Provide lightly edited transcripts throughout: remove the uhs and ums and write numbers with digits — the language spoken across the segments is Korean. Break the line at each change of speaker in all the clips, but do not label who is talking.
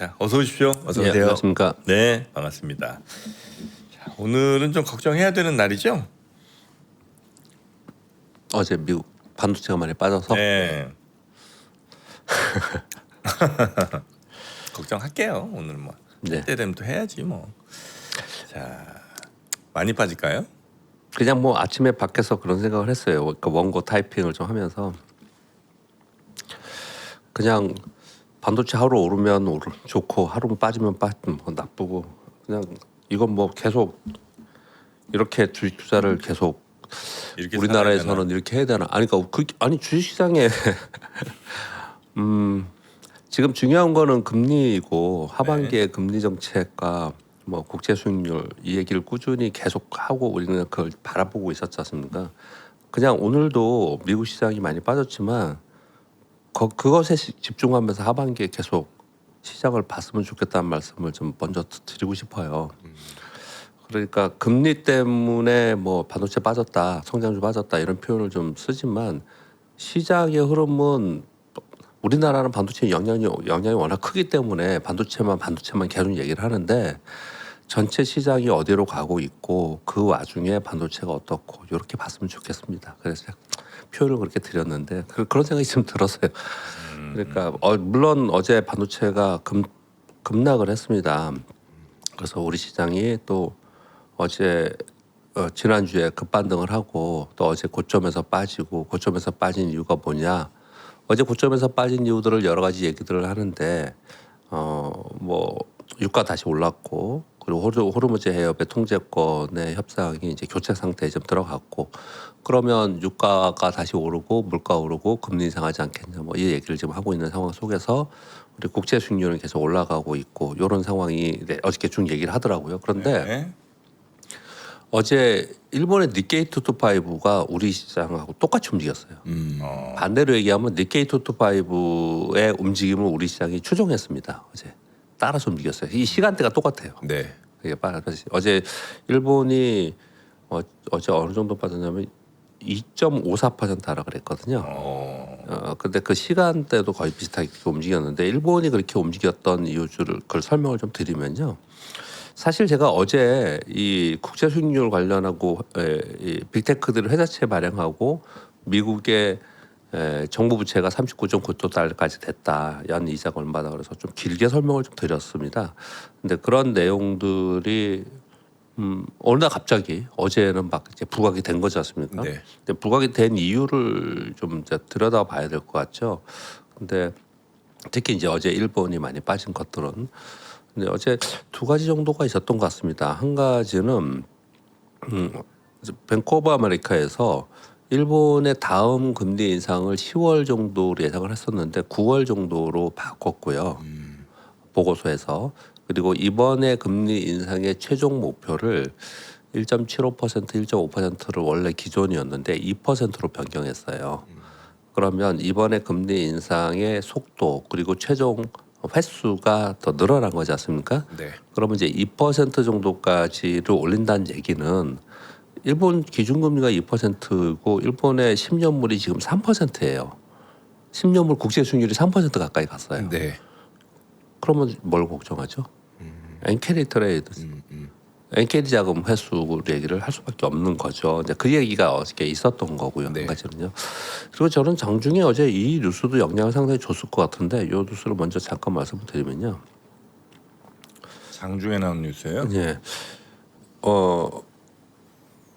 자, 어서 오십시오. 어서
네,
오세요.
안녕하십니까.
네, 반갑습니다. 자, 오늘은 좀 걱정해야 되는 날이죠?
어제 미국 반도체가 많이 빠져서
네. 걱정할게요. 오늘 뭐
네.
할 때 되면 또 해야지 뭐. 자, 많이 빠질까요?
그냥 뭐 아침에 밖에서 그런 생각을 했어요. 그러니까 원고 타이핑을 좀 하면서 그냥 반도체 하루 오르면 좋고 하루 빠지면 뭐 나쁘고 그냥 이건 뭐 계속 이렇게 주식 투자를 계속
이렇게
우리나라에서는
살아야 되나?
이렇게 해야 되나? 아니 그러니까 아니 주식시장에 지금 중요한 거는 금리이고 하반기에 금리 정책과 뭐 국제 수익률 이 얘기를 꾸준히 계속 하고 우리는 그걸 바라보고 있었지 않습니까? 그냥 오늘도 미국 시장이 많이 빠졌지만 그것에 집중하면서 하반기에 계속 시장을 봤으면 좋겠다는 말씀을 좀 먼저 드리고 싶어요. 그러니까 금리 때문에 뭐 반도체 빠졌다, 성장주 빠졌다 이런 표현을 좀 쓰지만 시장의 흐름은 우리나라는 반도체 영향이 워낙 크기 때문에 반도체만 계속 얘기를 하는데 전체 시장이 어디로 가고 있고 그 와중에 반도체가 어떻고 이렇게 봤으면 좋겠습니다. 그래서 표현을 그렇게 드렸는데 그런 생각이 좀 들었어요. 그러니까 물론 어제 반도체가 급락을 했습니다. 그래서 우리 시장이 또 어제 지난주에 급반등을 하고 또 어제 고점에서 빠지고 고점에서 빠진 이유가 뭐냐? 어제 고점에서 빠진 이유들을 여러 가지 얘기들을 하는데 뭐 유가 다시 올랐고 그리고 호르무즈 해협의 통제권의 협상이 이제 교체 상태에 좀 들어갔고 그러면 유가가 다시 오르고 물가 오르고 금리 인상하지 않겠냐 뭐 이 얘기를 지금 하고 있는 상황 속에서 우리 국제 수익률은 계속 올라가고 있고 이런 상황이 어저께 쭉 얘기를 하더라고요. 그런데
네.
어제 일본의 니케이 225가 우리 시장하고 똑같이 움직였어요. 반대로 얘기하면 니케이 225의 움직임을 우리 시장이 추종했습니다. 어제 따라서 움직였어요. 이 시간대가 똑같아요.
네.
이게 어제 일본이 어제 어느 정도 빠졌냐면 2.54% 하라 그랬거든요. 근데 그 시간대도 거의 비슷하게 움직였는데 일본이 그렇게 움직였던 이유를 그걸 설명을 좀 드리면요. 사실 제가 어제 이 국제 수익률 관련하고 이 빅테크들을 회사채 발행하고 미국의 정부 부채가 39.9조달까지 됐다. 연 이자가 얼마다 그래서 좀 길게 설명을 좀 드렸습니다. 근데 그런 내용들이 어느 날 갑자기 어제는 막 이제 부각이 된 거지 않습니까?
네.
근데 부각이 된 이유를 좀 이제 들여다봐야 될 것 같죠. 근데 특히 이제 어제 일본이 많이 빠진 것들은 근데 어제 두 가지 정도가 있었던 것 같습니다. 한 가지는 뱅크 오브 아메리카에서 일본의 다음 금리 인상을 10월 정도로 예상을 했었는데 9월 정도로 바꿨고요. 보고서에서 그리고 이번에 금리 인상의 최종 목표를 1.75%, 1.5%를 원래 기존이었는데 2%로 변경했어요. 그러면 이번에 금리 인상의 속도 그리고 최종 횟수가 더 늘어난 거지 않습니까?
네.
그러면 이제 2% 정도까지를 올린다는 얘기는 일본 기준금리가 2%고 일본의 10년물이 지금 3%예요. 10년물 국제 수익률이 3% 가까이 갔어요.
네.
그러면 뭘 걱정하죠? 엔캐리 트레이드, 엔캐리 자금 회수 얘기를 할 수밖에 없는 거죠. 이제 그 얘기가 어저께 있었던 거고요.
네.
한 가지는요. 그리고 저는 장중에 어제 이 뉴스도 영향을 상당히 줬을 것 같은데 이 뉴스를 먼저 잠깐 말씀을 드리면요.
장중에 나온 뉴스예요?
예.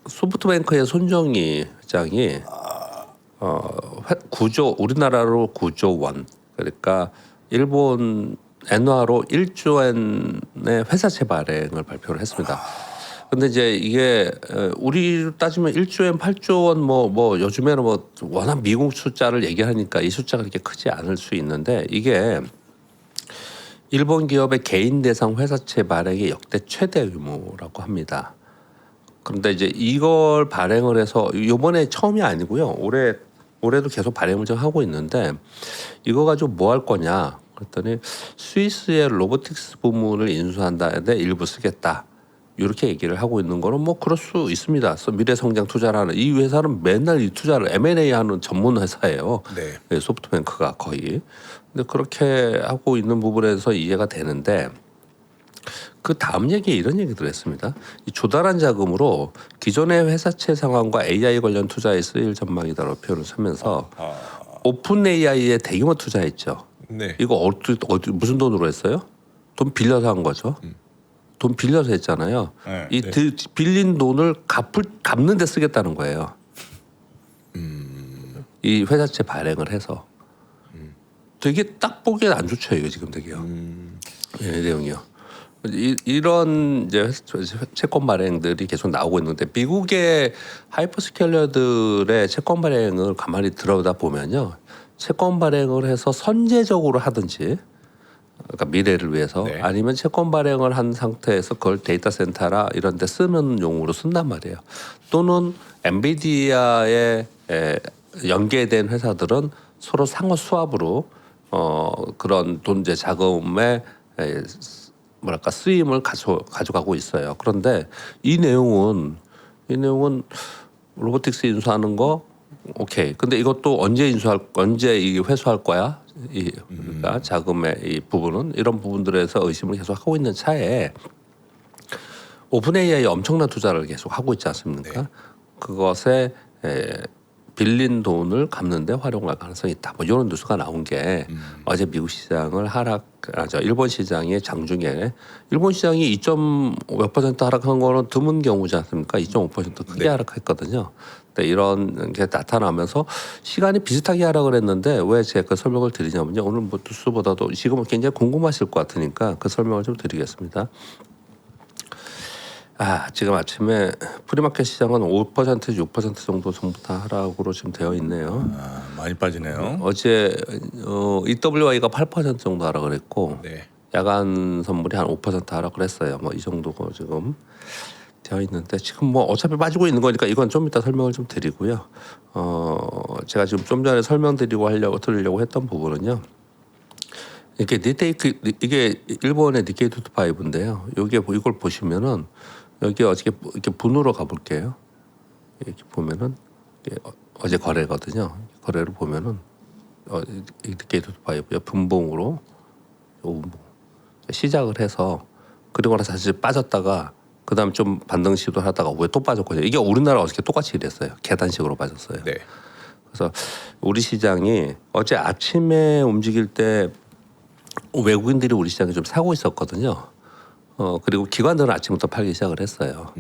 소프트뱅크의 손정희 회장이 9조 우리나라로 9조 원 그러니까 일본 엔화로 1조 엔의 회사채 발행을 발표를 했습니다. 근데 이제 이게 우리로 따지면 1조 엔 8조 원 뭐 요즘에는 뭐 워낙 미국 숫자를 얘기하니까 이 숫자가 그렇게 크지 않을 수 있는데 이게 일본 기업의 개인 대상 회사채 발행의 역대 최대 규모라고 합니다. 그런데 이제 이걸 발행을 해서 이번에 처음이 아니고요. 올해도 계속 발행을 좀 하고 있는데 이거 가지고 뭐 할 거냐 그랬더니 스위스의 로보틱스 부문을 인수한다는데 일부 쓰겠다. 이렇게 얘기를 하고 있는 거는 뭐 그럴 수 있습니다. 그래서 미래 성장 투자라는 이 회사는 맨날 이 투자를 M&A 하는 전문 회사예요.
네.
네, 소프트뱅크가 거의. 근데 그렇게 하고 있는 부분에서 이해가 되는데 그 다음 얘기에 이런 얘기를 했습니다. 이 조달한 자금으로 기존의 회사채 상황과 AI 관련 투자에 쓰일 전망이다라고 표현을 하면서 오픈 AI에 대규모 투자했죠.
네.
이거 어디 무슨 돈으로 했어요? 돈 빌려서 한 거죠. 돈 빌려서 했잖아요.
네,
이
네.
빌린 돈을 갚는 데 쓰겠다는 거예요. 이 회사채 발행을 해서 되게 딱 보기엔 안 좋죠. 이거 지금 되게요. 예, 내용이요. 이런 이제 채권 발행들이 계속 나오고 있는데 미국의 하이퍼스케일러들의 채권 발행을 가만히 들여다 보면요, 채권 발행을 해서 선제적으로 하든지, 그러니까 미래를 위해서
네.
아니면 채권 발행을 한 상태에서 그걸 데이터 센터나 이런 데 쓰는 용으로 쓴단 말이에요. 또는 엔비디아에 연계된 회사들은 서로 상호 수합으로 그런 돈제 자금의 뭐랄까 쓰임을 가져가고 있어요. 그런데 이 내용은 로보틱스 인수하는 거 오케이. 근데 이것도 언제 이 회수할 거야? 그러니까 자금의 이 부분은 이런 부분들에서 의심을 계속 하고 있는 차에 오픈 AI에 엄청난 투자를 계속 하고 있지 않습니까?
네.
그것에 빌린 돈을 갚는데 활용할 가능성이 있다. 뭐 이런 뉴스가 나온 게 어제 미국 시장을 일본 시장의 장중에 일본 시장이 2.5% 하락한 거는 드문 경우지 않습니까? 2.5% 크게
네.
하락했거든요. 근데 이런 게 나타나면서 시간이 비슷하게 하락을 했는데 왜 제가 그 설명을 드리냐면요. 오늘 뭐 뉴스보다도 지금은 굉장히 궁금하실 것 같으니까 그 설명을 좀 드리겠습니다. 지금 아침에 프리마켓 시장은 5% 6% 정도 전부 다 하락으로 지금 되어 있네요.
많이 빠지네요.
어제 EWI가 8% 정도 하락을 했고
네.
야간 선물이 한 5% 하락을 했어요. 뭐 이 정도가 지금 되어 있는데 지금 뭐 어차피 빠지고 있는 거니까 이건 좀 이따 설명을 좀 드리고요. 제가 지금 좀 전에 드리려고 했던 부분은요. 이게 이게 일본의 니케이 225인데요. 이걸 보시면은 여기 어저께 이렇게 분으로 가볼게요. 이렇게 보면은 이게 어제 거래거든요. 거래를 보면은 니케이 225 분봉으로 시작을 해서 그리고 나서 사실 빠졌다가 그다음 좀 반등 시도하다가 왜 또 빠졌거든요. 이게 우리나라 어저께 똑같이 이랬어요. 계단식으로 빠졌어요.
네.
그래서 우리 시장이 어제 아침에 움직일 때 외국인들이 우리 시장에 좀 사고 있었거든요. 그리고 기관들은 아침부터 팔기 시작을 했어요.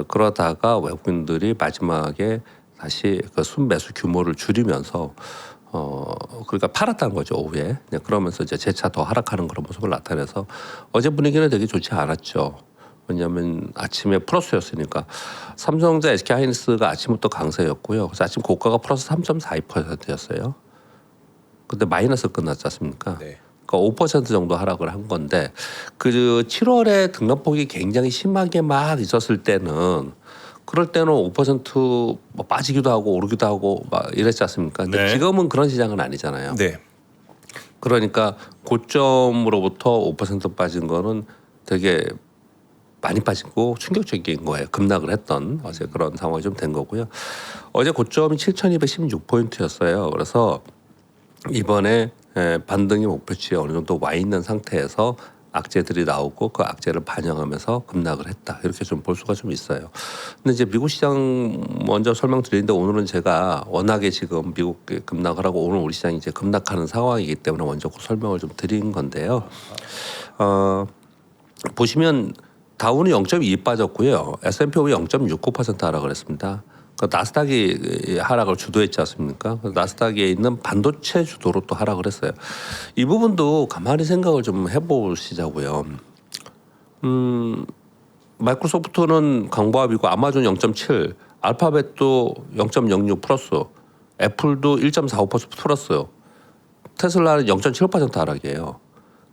그러다가 외국인들이 마지막에 다시 그 순매수 규모를 줄이면서 그러니까 팔았다는 거죠 오후에. 네, 그러면서 이제 재차 더 하락하는 그런 모습을 나타내서 어제 분위기는 되게 좋지 않았죠. 왜냐하면 아침에 플러스였으니까 삼성전자, SK하이닉스가 아침부터 강세였고요. 그래서 아침 고가가 플러스 3.42%였어요. 근데 마이너스 끝났지 않습니까?
네.
그러니까 5% 정도 하락을 한 건데 그 7월에 등락폭이 굉장히 심하게 막 있었을 때는 그럴 때는 5%뭐 빠지기도 하고 오르기도 하고 막 이랬지 않습니까? 근데
네.
지금은 그런 시장은 아니잖아요.
네.
그러니까 고점으로부터 5% 빠진 거는 되게 많이 빠지고 충격적인 거예요. 급락을 했던 어제 그런 상황이 좀 된 거고요. 어제 고점이 7,216포인트였어요. 그래서 이번에 반등이 목표치에 어느 정도 와 있는 상태에서 악재들이 나오고 그 악재를 반영하면서 급락을 했다. 이렇게 좀 볼 수가 좀 있어요. 근데 이제 미국 시장 먼저 설명드리는데 오늘은 제가 워낙에 지금 미국 급락을 하고 오늘 우리 시장이 이제 급락하는 상황이기 때문에 먼저 그 설명을 좀 드린 건데요. 보시면 다우는 0.2 빠졌고요. S&P 500이 0.69% 하락을 했습니다. 그 나스닥이 하락을 주도했지 않습니까? 나스닥에 있는 반도체 주도로 또 하락을 했어요. 이 부분도 가만히 생각을 좀 해보시자고요. 마이크로소프트는 강보합이고 아마존 0.7, 알파벳도 0.06 플러스, 애플도 1.45% 플러스요. 테슬라는 0.7% 하락이에요.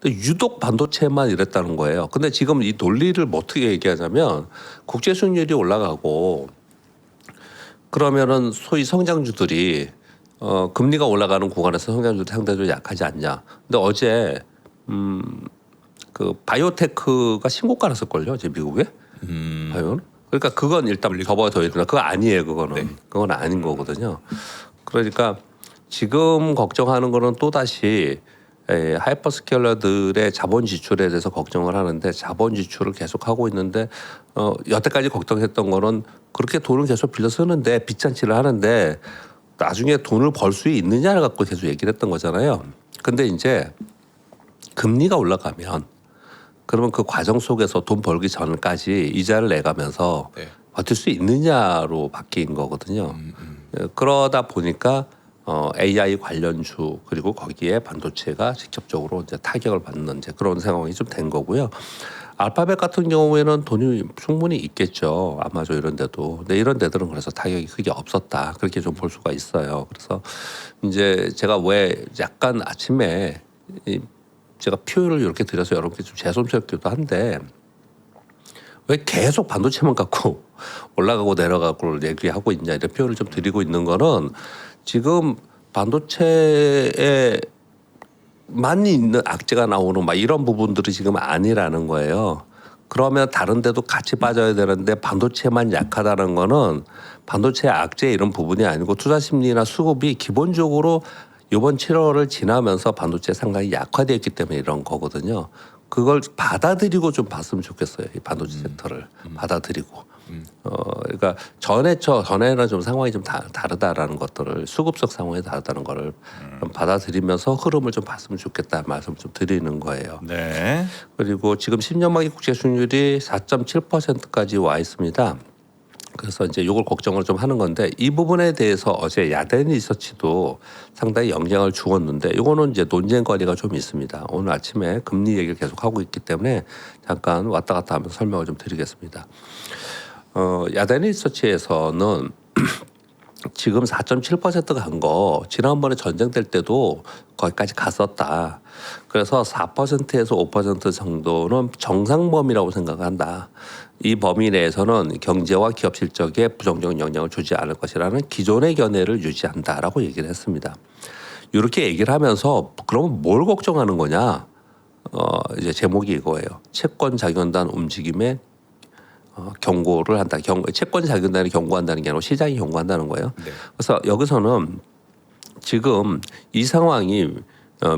근데 유독 반도체만 이랬다는 거예요. 근데 지금 이 논리를 뭐 어떻게 얘기하자면 국제 수익률이 올라가고 그러면은 소위 성장주들이 금리가 올라가는 구간에서 성장주들 상대적으로 약하지 않냐. 근데 어제 그 바이오테크가 신고가 났을걸요, 제 미국에. 과연? 그러니까 그건 일단 접어둬야 된다. 그거 아니에요. 그거는.
네.
그건 아닌 거거든요. 그러니까 지금 걱정하는 거는 또다시 하이퍼스케일러들의 자본 지출에 대해서 걱정을 하는데 자본 지출을 계속 하고 있는데 여태까지 걱정했던 거는 그렇게 돈을 계속 빌려 쓰는데 빚잔치를 하는데 나중에 돈을 벌 수 있느냐를 갖고 계속 얘기를 했던 거잖아요. 근데 이제 금리가 올라가면 그러면 그 과정 속에서 돈 벌기 전까지 이자를 내가면서
네.
버틸 수 있느냐로 바뀐 거거든요. 그러다 보니까 AI 관련주 그리고 거기에 반도체가 직접적으로 이제 타격을 받는 이제 그런 상황이 좀 된 거고요. 알파벳 같은 경우에는 돈이 충분히 있겠죠. 아마존 이런 데도. 근데 이런 데들은 그래서 타격이 크게 없었다. 그렇게 좀 볼 수가 있어요. 그래서 이제 제가 왜 약간 아침에 제가 표현을 이렇게 드려서 여러분께 좀 죄송스럽기도 한데 왜 계속 반도체만 갖고 올라가고 내려가고 얘기하고 있냐 이런 표현을 좀 드리고 있는 거는 지금 반도체에 많이 있는 악재가 나오는 막 이런 부분들이 지금 아니라는 거예요. 그러면 다른 데도 같이 빠져야 되는데 반도체만 약하다는 거는 반도체 악재 이런 부분이 아니고 투자 심리나 수급이 기본적으로 이번 7월을 지나면서 반도체 상당히 약화되어 있기 때문에 이런 거거든요. 그걸 받아들이고 좀 봤으면 좋겠어요. 이 반도체 섹터를 받아들이고. 그러니까 전에는 좀 상황이 좀 다르다라는 것들을 수급적 상황이 다르다는 거를 좀 받아들이면서 흐름을 좀 봤으면 좋겠다 말씀 좀 드리는 거예요.
네.
그리고 지금 10년만기 국채 수익률이 4.7%까지 와 있습니다. 그래서 이제 이걸 걱정을 좀 하는 건데 이 부분에 대해서 어제 야den 리서치도 상당히 영향을 주었는데 이거는 이제 논쟁거리가 좀 있습니다. 오늘 아침에 금리 얘기를 계속 하고 있기 때문에 잠깐 왔다 갔다 하면서 설명을 좀 드리겠습니다. 야den 리서치에서는 지금 4.7%가 간 거 지난번에 전쟁 될 때도 거기까지 갔었다. 그래서 4%에서 5% 정도는 정상범위라고 생각한다. 이 범위 내에서는 경제와 기업 실적에 부정적 영향을 주지 않을 것이라는 기존의 견해를 유지한다라고 얘기를 했습니다. 이렇게 얘기를 하면서 그러면 뭘 걱정하는 거냐? 이제 제목이 이거예요. 채권 자기연단 움직임에 경고를 한다. 채권 자기연단이 경고한다는 게 아니고 시장이 경고한다는 거예요.
네.
그래서 여기서는 지금 이 상황이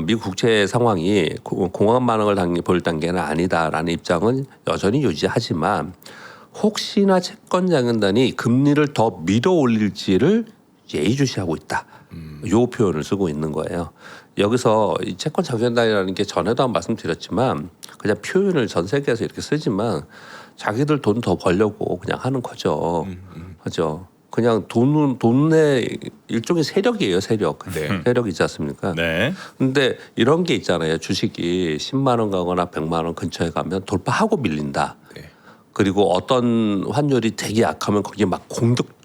미국 국채 상황이 공황 반응을 볼 단계는 아니다라는 입장은 여전히 유지하지만 혹시나 채권 자기연단이 금리를 더 밀어 올릴지를 예의주시하고 있다. 요 표현을 쓰고 있는 거예요. 여기서 이 채권 자기연단이라는 게 전에도 한 말씀드렸지만 그냥 표현을 전 세계에서 이렇게 쓰지만 자기들 돈 더 벌려고 그냥 하는 거죠. 하죠. 그냥 돈의 일종의 세력이에요, 세력.
네.
세력이지 않습니까?
네.
근데 이런 게 있잖아요. 주식이 10만 원 가거나 100만 원 근처에 가면 돌파하고 밀린다.
네.
그리고 어떤 환율이 되게 약하면 거기에 막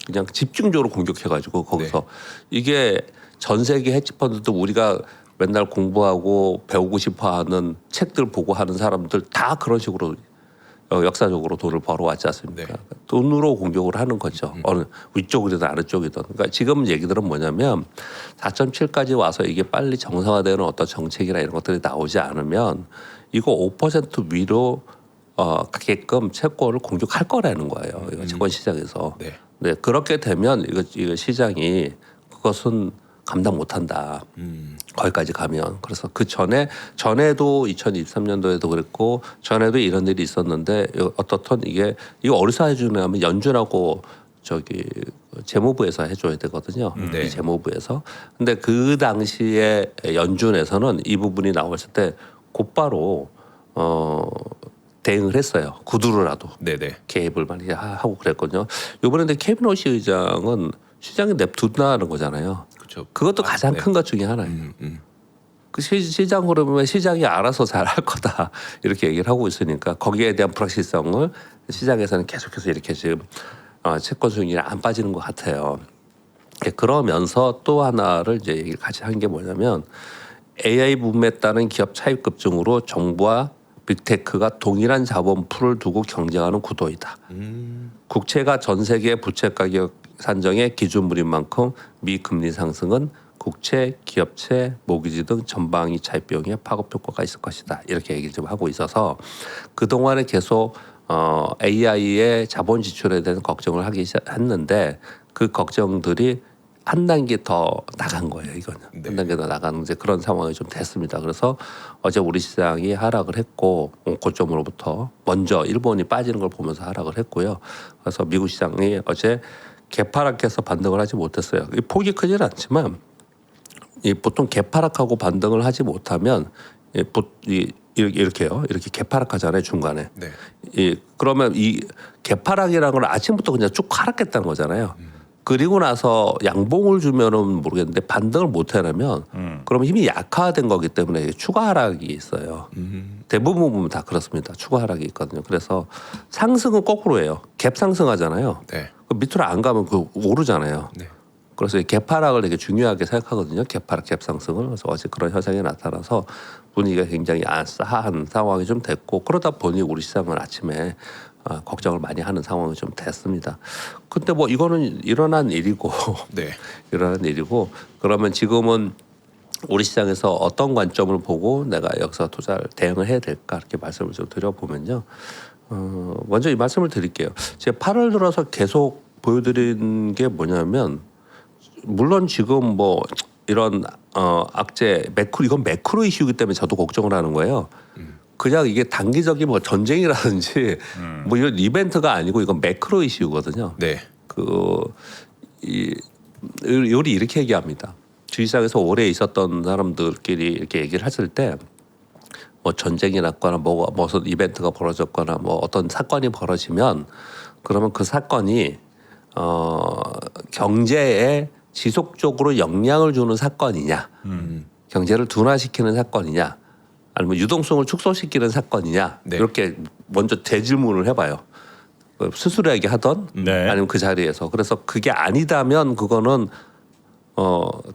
그냥 집중적으로 공격해가지고 거기서 이게 전 세계 헤지펀드도 우리가 맨날 공부하고 배우고 싶어하는 책들 보고 하는 사람들 다 그런 식으로 역사적으로 돈을 벌어왔지 않습니까?
네.
돈으로 공격을 하는 거죠. 어느 위쪽이든 아래쪽이든. 그러니까 지금 얘기들은 뭐냐면 4.7까지 와서 이게 빨리 정상화되는 어떤 정책이나 이런 것들이 나오지 않으면 이거 5% 위로 가게끔 채권을 공격할 거라는 거예요. 이거 채권 시장에서.
네.
네, 그렇게 되면 이거 시장이 그것은 감당 못한다. 거기까지 가면. 그래서 그 전에도 2023년도에도 그랬고 전에도 이런 일이 있었는데 어떻든 이거 어디서 해주냐면 연준하고 재무부에서 해줘야 되거든요.
네.
이 재무부에서. 근데 그 당시에 연준에서는 이 부분이 나왔을 때 곧바로 대응을 했어요. 구두로라도
네네.
개입을 많이 하고 그랬거든요. 이번에 근데 케빈 오시 의장은 시장에 냅둔다는 거잖아요.
그렇죠.
그것도 가장
네.
큰 것 중에 하나예요. 그 시장 흐름은 시장이 알아서 잘 할 거다 이렇게 얘기를 하고 있으니까 거기에 대한 불확실성을 시장에서는 계속해서 이렇게 지금 채권 수익률이 안 빠지는 것 같아요. 그러면서 또 하나를 이제 얘기를 같이 한 게 뭐냐면 AI 붐에 따른 기업 차입 급증으로 정부와 빅테크가 동일한 자본 풀을 두고 경쟁하는 구도이다. 국채가 전 세계 부채 가격 산정의 기준물인 만큼 미 금리 상승은 국채, 기업채, 모기지 등 전방위 차입 비용에 파급 효과가 있을 것이다. 이렇게 얘기를 좀 하고 있어서 그 동안에 계속 AI의 자본 지출에 대한 걱정을 하기 했는데 그 걱정들이 한 단계 더 나간 거예요. 이거는
네.
한 단계 더 나가는 이제 그런 상황이 좀 됐습니다. 그래서 어제 우리 시장이 하락을 했고 고점으로부터 먼저 일본이 빠지는 걸 보면서 하락을 했고요. 그래서 미국 시장이 어제 개파락해서 반등을 하지 못했어요. 이 폭이 크지는 않지만 이 보통 개파락하고 반등을 하지 못하면 이렇게요. 이렇게 개파락하잖아요 중간에.
네.
그러면 이 개파락이라는 건 아침부터 그냥 쭉 하락했다는 거잖아요. 그리고 나서 양봉을 주면은 모르겠는데 반등을 못 해내면 그러면 힘이 약화된 거기 때문에 추가 하락이 있어요. 대부분 보면 다 그렇습니다. 추가 하락이 있거든요. 그래서 상승은 거꾸로예요. 갭 상승하잖아요.
네.
그 밑으로 안 가면 그 오르잖아요.
네.
그래서 이 갭하락을 되게 중요하게 생각하거든요. 갭하락, 갭상승을. 그래서 어제 그런 현상이 나타나서 분위기가 굉장히 싸한 상황이 좀 됐고 그러다 보니 우리 시장은 아침에 걱정을 많이 하는 상황이 좀 됐습니다. 근데 뭐 이거는 일어난 일이고
네.
일어난 일이고 그러면 지금은 우리 시장에서 어떤 관점을 보고 내가 여기서 투자를 대응을 해야 될까 이렇게 말씀을 좀 드려보면요. 먼저 이 말씀을 드릴게요. 제가 8월 들어서 계속 보여드린 게 뭐냐면 물론 지금 뭐 이런 악재 매크로 이건 매크로 이슈이기 때문에 저도 걱정을 하는 거예요. 그냥 이게 단기적인 뭐 전쟁이라든지 뭐 이런 이벤트가 아니고 이건 매크로 이슈거든요.
네.
요리 이렇게 얘기합니다. 주식시장에서 오래 있었던 사람들끼리 이렇게 얘기를 했을 때 뭐 전쟁이 났거나 뭐 무슨 이벤트가 벌어졌거나 뭐 어떤 사건이 벌어지면 그러면 그 사건이 경제에 지속적으로 영향을 주는 사건이냐, 경제를 둔화시키는 사건이냐, 아니면 유동성을 축소시키는 사건이냐
네.
이렇게 먼저 재질문을 해봐요. 스스로에게 하던
네.
아니면 그 자리에서 그래서 그게 아니다면 그거는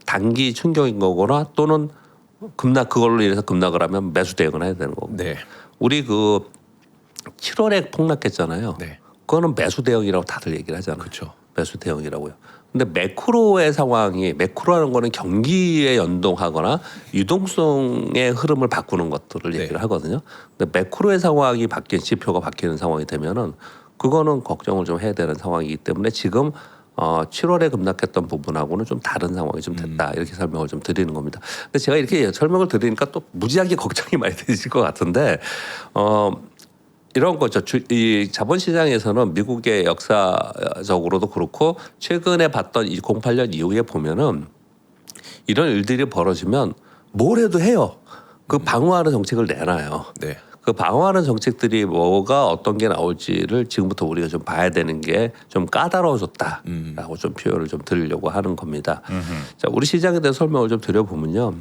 단기 충격인 거거나 또는 그걸로 인해서 급락을 하면 매수 대응을 해야 되는 거고.
네.
우리 그 7월에 폭락했잖아요.
네.
그거는 매수 대응이라고 다들 얘기를 하잖아요.
그렇죠.
매수 대응이라고요. 근데 매크로의 상황이 매크로라는 거는 경기에 연동하거나 유동성의 흐름을 바꾸는 것들을
네.
얘기를 하거든요. 근데 매크로의 상황이 지표가 바뀌는 상황이 되면은 그거는 걱정을 좀 해야 되는 상황이기 때문에 지금 7월에 급락했던 부분하고는 좀 다른 상황이 좀 됐다 이렇게 설명을 좀 드리는 겁니다. 근데 제가 이렇게 설명을 드리니까 또 무지하게 걱정이 많이 되실 것 같은데 이런 거죠. 이 자본시장에서는 미국의 역사적으로도 그렇고 최근에 봤던 2008년 이후에 보면은 이런 일들이 벌어지면 뭘 해도 해요. 그 방어하는 정책을 내놔요.
네.
그 방어하는 정책들이 뭐가 어떤 게 나올지를 지금부터 우리가 좀 봐야 되는 게 좀 까다로워졌다라고 좀 표현을 좀 드리려고 하는 겁니다. 자, 우리 시장에 대해서 설명을 좀 드려보면요.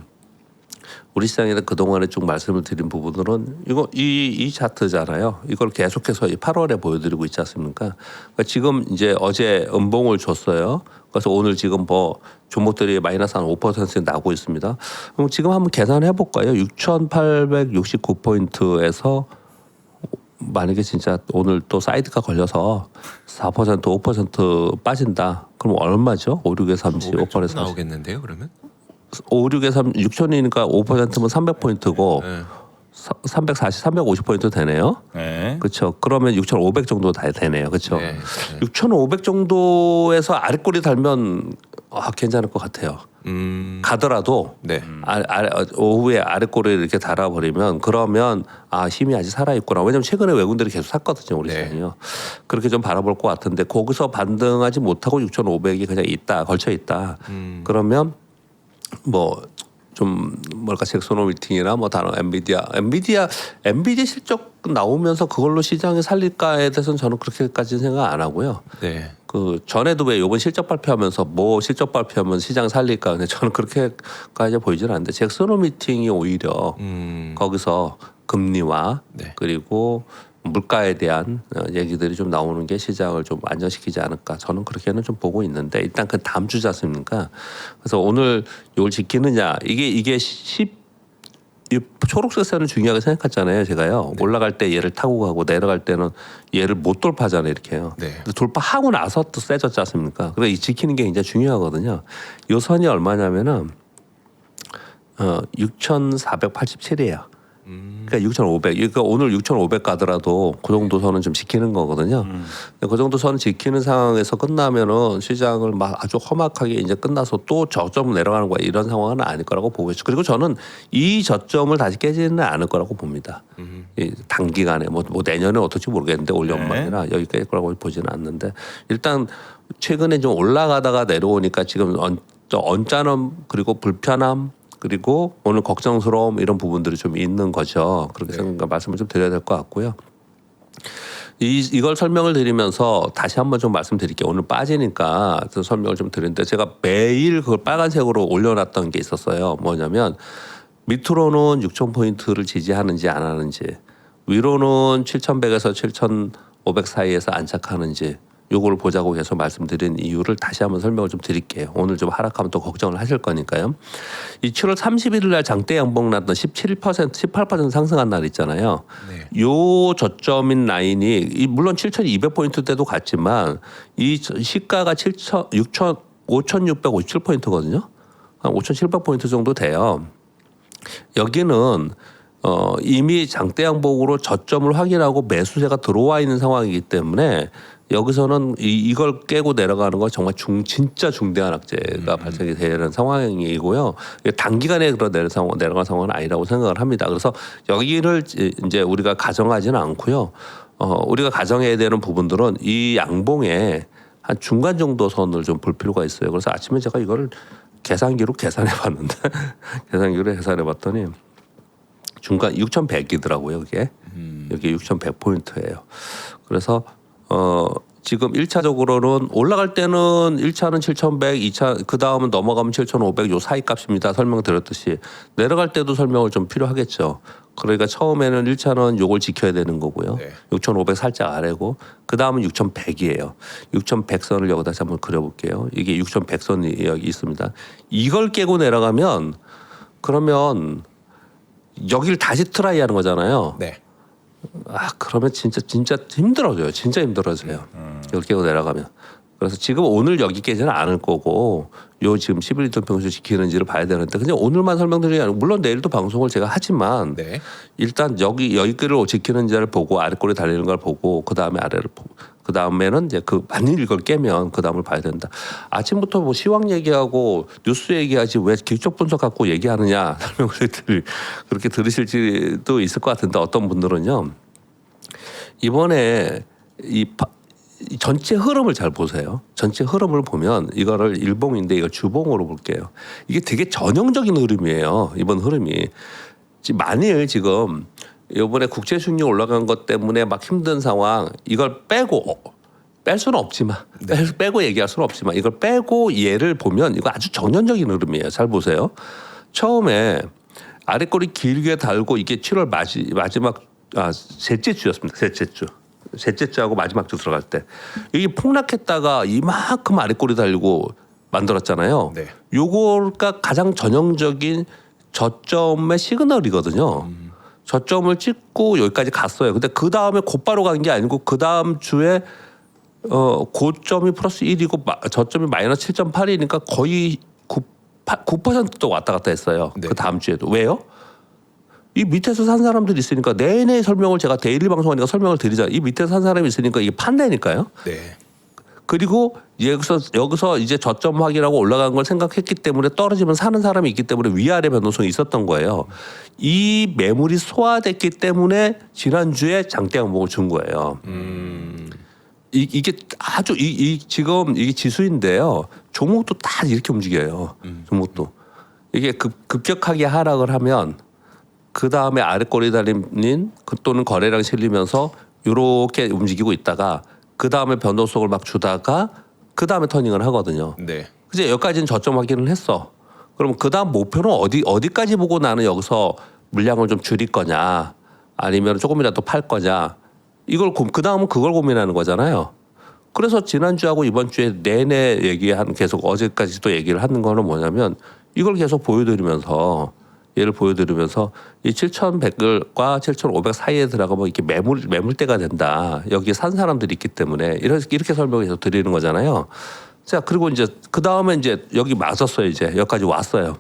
우리 시장에 그동안에 쭉 말씀을 드린 부분들은 이 차트잖아요. 이걸 계속해서 이 8월에 보여드리고 있지 않습니까? 그러니까 지금 이제 어제 음봉을 줬어요. 그래서 오늘 지금 뭐 종목들이 마이너스 한 5% 나오고 있습니다. 그럼 지금 한번 계산해 볼까요? 6,869포인트에서 만약에 진짜 오늘 또 사이드가 걸려서 4% 5% 빠진다. 그럼 얼마죠? 5, 6에 30, 5%에 30.
나오겠는데요, 그러면?
5, 6에 3, 6천이니까 5%면 300포인트고
네.
350포인트 되네요.
네.
그렇죠. 그러면 6,500 정도 다 되네요. 그렇죠.
네.
6,500 정도에서 아랫골이 달면 괜찮을 것 같아요. 가더라도
네.
오후에 아랫골을 이렇게 달아버리면 그러면 힘이 아직 살아있구나. 왜냐하면 최근에 외국인들이 계속 샀거든요. 우리
네.
시장이요. 그렇게 좀 바라볼 것 같은데 거기서 반등하지 못하고 6,500이 그냥 걸쳐 있다. 그러면 뭐 좀 뭘까 잭소노미팅이나 뭐 다른 엔비디아 실적 나오면서 그걸로 시장이 살릴까에 대해서는 저는 그렇게까지는 생각 안 하고요.
네.
그 전에도 왜 이번 실적 발표하면서 뭐 실적 발표하면 시장 살릴까 근데 저는 그렇게까지 보이지는 않는데 잭소노미팅이 오히려 거기서 금리와
네.
그리고 물가에 대한 얘기들이 좀 나오는 게 시장을 좀 안정시키지 않을까 저는 그렇게는 좀 보고 있는데 일단 그 다음 주지 않습니까? 그래서 오늘 이걸 지키느냐 이게 이 초록색 선을 중요하게 생각했잖아요. 제가요.
네.
올라갈 때 얘를 타고 가고 내려갈 때는 얘를 못 돌파하잖아요. 이렇게요.
네.
근데 돌파하고 나서 또 세졌지 않습니까? 그래서 이 지키는 게 굉장히 중요하거든요. 이 선이 얼마냐면은 6,487이에요. 그러니까 6,500. 그러니까 오늘 6,500 가더라도 그 정도 선은 좀 지키는 거거든요. 근데 그 정도 선 지키는 상황에서 끝나면은 시장을 막 아주 험악하게 이제 끝나서 또 저점 내려가는 거야 이런 상황은 아닐 거라고 보고 있죠. 그리고 저는 이 저점을 다시 깨지는 않을 거라고 봅니다. 이 단기간에 뭐 내년에 어떨지 모르겠는데 올 연말이나 여기 깰 거라고 보지는 않는데 일단 최근에 좀 올라가다가 내려오니까 지금 언짢음 그리고 불편함. 그리고 오늘 걱정스러움 이런 부분들이 좀 있는 거죠. 그렇게 생각 말씀을 좀 드려야 될 것 같고요. 이걸 설명을 드리면서 다시 한번 좀 말씀드릴게요. 오늘 빠지니까 설명을 좀 드리는데 제가 매일 그걸 빨간색으로 올려놨던 게 있었어요. 뭐냐면 밑으로는 6,000포인트를 지지하는지 안 하는지 위로는 7,100에서 7,500 사이에서 안착하는지 요거를 보자고 계속 말씀드린 이유를 다시 한번 설명을 좀 드릴게요. 오늘 좀 하락하면 또 걱정을 하실 거니까요. 이 7월 31일 날 장대 양봉 났던 17%, 18% 상승한 날 있잖아요.
네.
요 저점인 라인이 물론 7,200포인트 때도 갔지만 이 시가가 5,657포인트거든요. 한 5,700포인트 정도 돼요. 여기는 이미 장대 양봉으로 저점을 확인하고 매수세가 들어와 있는 상황이기 때문에 여기서는 이걸 깨고 내려가는 건 정말 진짜 중대한 악재가 발생이 되는 상황이고요. 단기간에 내려가는 상황은 아니라고 생각을 합니다. 그래서 여기를 이제 우리가 가정하지는 않고요. 우리가 가정해야 되는 부분들은 이 양봉에 한 중간 정도 선을 좀 볼 필요가 있어요. 그래서 아침에 제가 이거를 계산기로 계산해 봤는데 계산해 봤더니 중간 6,100이더라고요. 그게 여기 6,100포인트예요. 그래서 지금 1차적으로는 올라갈 때는 1차는 7,100, 2차 그 다음은 넘어가면 7,500 요 사이 값입니다. 설명드렸듯이 내려갈 때도 설명을 좀 필요하겠죠. 그러니까 처음에는 1차는 요걸 지켜야 되는 거고요.
네.
6,500 살짝 아래고 그 다음은 6,100이에요. 6,100선을 여기다 다시 한번 그려볼게요. 이게 6,100선이 여기 있습니다. 이걸 깨고 내려가면 그러면 여기를 다시 트라이하는 거잖아요.
네.
그러면 진짜 힘들어져요. 진짜 힘들어져요. 이걸 깨고 내려가면. 그래서 지금 오늘 여기 깨지는 않을 거고 요 지금 11일선 평수 지키는지를 봐야 되는데 그냥 오늘만 설명드리지 않고 물론 내일도 방송을 제가 하지만
네.
일단 여기를 지키는지를 보고 아래 꼬리 달리는 걸 보고 그 다음에 아래를 보고 그 다음에는 이제 만일 이걸 깨면 그 다음을 봐야 된다. 아침부터 뭐 시황 얘기하고 뉴스 얘기하지 왜 기초 분석 갖고 얘기하느냐 설명을 그렇게 들으실지도 있을 것 같은데 어떤 분들은요 이번에 이 전체 흐름을 잘 보세요. 전체 흐름을 보면 이거를 일봉인데 이걸 주봉으로 볼게요. 이게 되게 전형적인 흐름이에요. 이번 흐름이 만일 지금 이번에 국제 수익률 올라간 것 때문에 막 힘든 상황 이걸 빼고 뺄 수는 없지만 빼고 얘기할 수는 없지만 이걸 빼고 얘를 보면 이거 아주 전형적인 흐름이에요. 잘 보세요. 처음에 아랫꼬리 길게 달고 이게 7월 마지막 셋째 주였습니다. 셋째 주하고 마지막 주 들어갈 때 여기 폭락했다가 이만큼 아랫꼬리 달고 만들었잖아요.
네.
요거가 가장 전형적인 저점의 시그널이거든요. 저점을 찍고 여기까지 갔어요. 근데 그 다음에 곧바로 간 게 아니고 그 다음 주에 고점이 플러스 1이고 저점이 마이너스 7.8이니까 거의 9%도 왔다 갔다 했어요.
네.
그 다음 주에도. 왜요? 이 밑에서 산 사람들이 있으니까 내내 설명을 제가 데일리 방송하니까 설명을 드리자. 이 밑에서 산 사람이 있으니까 이게 판대니까요.
네.
그리고 여기서 이제 저점 확인하고 올라간 걸 생각했기 때문에 떨어지면 사는 사람이 있기 때문에 위아래 변동성이 있었던 거예요. 이 매물이 소화됐기 때문에 지난주에 장대 양봉을 준 거예요. 이게 아주 지금 이게 지수인데요. 종목도 다 이렇게 움직여요. 종목도. 이게 급격하게 하락을 하면 그 다음에 아랫꼬리 달린 또는 거래량 실리면서 이렇게 움직이고 있다가 그 다음에 변동성을 막 주다가 그 다음에 터닝을 하거든요.
네.
그래서 여기까지는 저점 확인을 했어. 그럼 그 다음 목표는 어디까지 보고 나는 여기서 물량을 좀 줄일 거냐 아니면 조금이라도 팔 거냐 이걸 그 다음은 그걸 고민하는 거잖아요. 그래서 지난주하고 이번 주에 내내 계속 어제까지도 얘기를 하는 거는 뭐냐면 이걸 계속 보여드리면서 얘를 보여드리면서 이 7,100과 7,500 사이에 들어가면 이렇게 매물대가 된다. 여기에 산 사람들이 있기 때문에 이렇게 설명해서 드리는 거잖아요. 자, 그리고 이제 그 다음에 이제 여기 맞았어요. 이제 여기까지 왔어요.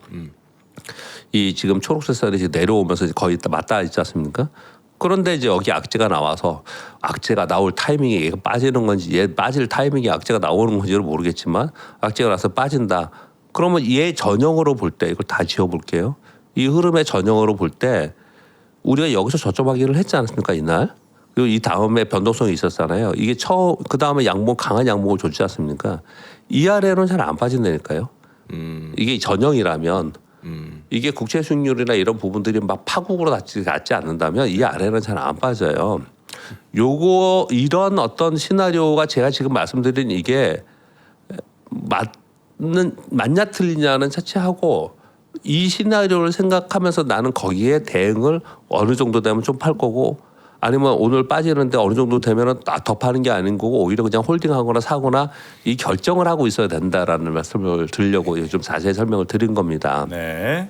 이 지금 초록색 쌀이 지금 내려오면서 거의 다 맞닿아 있지 않습니까? 그런데 이제 여기 악재가 나와서 악재가 나올 타이밍에 얘가 빠지는 건지 얘 빠질 타이밍에 악재가 나오는 건지를 모르겠지만 악재가 나서 빠진다. 그러면 얘 전형으로 볼 때 이걸 다 지워볼게요. 이 흐름의 전형으로 볼 때 우리가 여기서 저점하기를 했지 않습니까 이날? 그리고 이 다음에 변동성이 있었잖아요. 이게 그 다음에 양봉 강한 양봉을 줬지 않습니까? 이 아래로는 잘 안 빠진다니까요. 이게 전형이라면 이게 국채 수익률이나 이런 부분들이 막 파국으로 닿지 않는다면 이 아래는 잘 안 빠져요. 요거 이런 어떤 시나리오가 제가 지금 말씀드린 이게 맞냐 틀리냐는 차치하고 이 시나리오를 생각하면서 나는 거기에 대응을 어느 정도 되면 좀 팔 거고 아니면 오늘 빠지는데 어느 정도 되면은 더 파는 게 아닌 거고 오히려 그냥 홀딩하거나 사거나 이 결정을 하고 있어야 된다라는 말씀을 드리려고 좀 자세히 설명을 드린 겁니다.
네.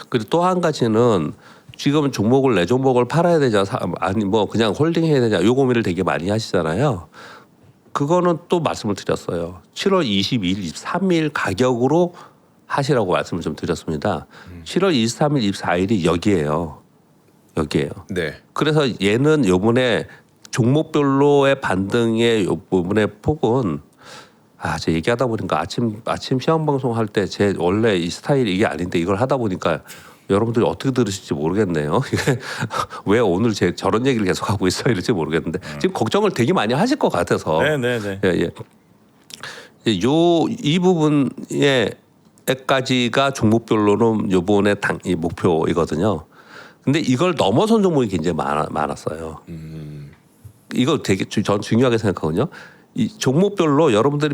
그리고 또 한 가지는 지금 종목을 내 종목을 팔아야 되냐 아니 뭐 그냥 홀딩해야 되냐 요 고민을 되게 많이 하시잖아요. 그거는 또 말씀을 드렸어요. 7월 22일, 23일 가격으로 하시라고 말씀을 좀 드렸습니다. 7월 23일, 24일이 여기예요.
네.
그래서 얘는 요번에 종목별로의 반등의 요번에 폭은 제가 얘기하다 보니까 아침 시험 방송 할 때 제 원래 이 스타일이 이게 아닌데 이걸 하다 보니까 여러분들이 어떻게 들으실지 모르겠네요. 왜 오늘 저런 얘기를 계속 하고 있어 이럴지 모르겠는데 지금 걱정을 되게 많이 하실 것 같아서.
네네네.
예. 이 부분에까지가 종목별로는 요번에 이 목표이거든요. 근데 이걸 넘어선 종목이 굉장히 많았어요. 이거 되게 전 중요하게 생각하거든요. 이 종목별로 여러분들이